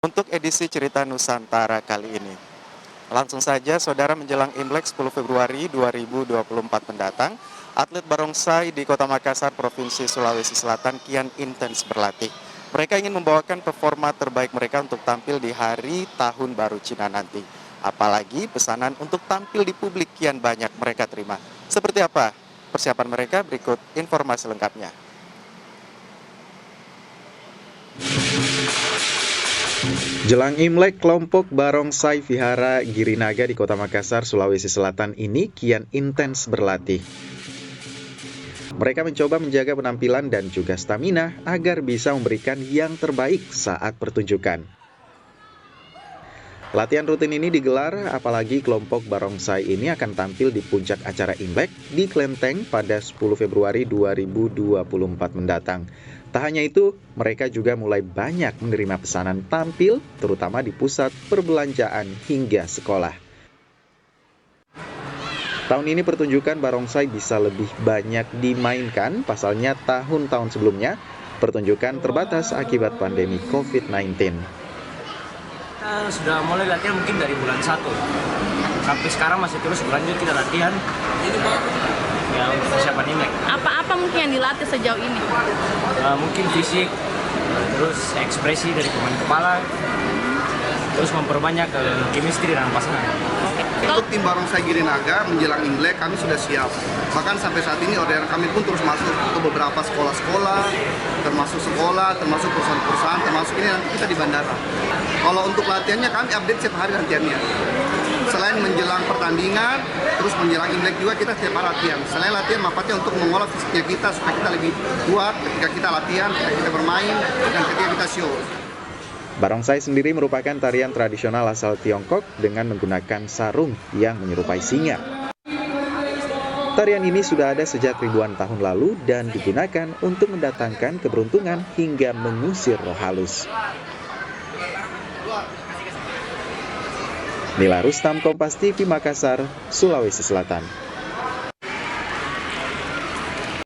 Untuk edisi Cerita Nusantara kali ini. Langsung saja, saudara, menjelang Imlek 10 Februari 2024 mendatang, atlet barongsai di Kota Makassar, Provinsi Sulawesi Selatan kian intens berlatih. Mereka ingin membawakan performa terbaik mereka untuk tampil di hari Tahun Baru Cina nanti. Apalagi pesanan untuk tampil di publik kian banyak mereka terima. Seperti apa persiapan mereka? Berikut informasi lengkapnya. Jelang Imlek, kelompok barongsai Vihara Girinaga di Kota Makassar, Sulawesi Selatan ini kian intens berlatih. Mereka mencoba menjaga penampilan dan juga stamina agar bisa memberikan yang terbaik saat pertunjukan. Latihan rutin ini digelar apalagi kelompok barongsai ini akan tampil di puncak acara Imlek di Klenteng pada 10 Februari 2024 mendatang. Tak hanya itu, mereka juga mulai banyak menerima pesanan tampil, terutama di pusat perbelanjaan hingga sekolah. Tahun ini pertunjukan barongsai bisa lebih banyak dimainkan, pasalnya tahun-tahun sebelumnya pertunjukan terbatas akibat pandemi COVID-19. Kita sudah mulai latihan mungkin dari bulan 1 sampai sekarang masih terus berlanjut kita latihan ya untuk persiapan Imlek. Apa mungkin yang dilatih sejauh ini? Mungkin fisik, terus ekspresi dari pemain kepala, terus memperbanyak chemistry dan pasangan. Untuk tim barongsai Girinaga menjelang Imlek kami sudah siap. Bahkan sampai saat ini orderan kami pun terus masuk ke beberapa sekolah-sekolah, termasuk perusahaan-perusahaan, termasuk ini nanti kita di bandara. Kalau untuk latihannya kami update setiap hari latihannya. Selain menjelang pertandingan, terus menjelang Imlek juga kita setiap hari latihan. Selain latihan, manfaatnya untuk mengolah fisiknya kita supaya kita lebih kuat ketika kita latihan, ketika kita bermain, dan ketika kita show. Barongsai sendiri merupakan tarian tradisional asal Tiongkok dengan menggunakan sarung yang menyerupai singa. Tarian ini sudah ada sejak ribuan tahun lalu dan digunakan untuk mendatangkan keberuntungan hingga mengusir roh halus. Nila Rustam, Kompas TV, Makassar, Sulawesi Selatan.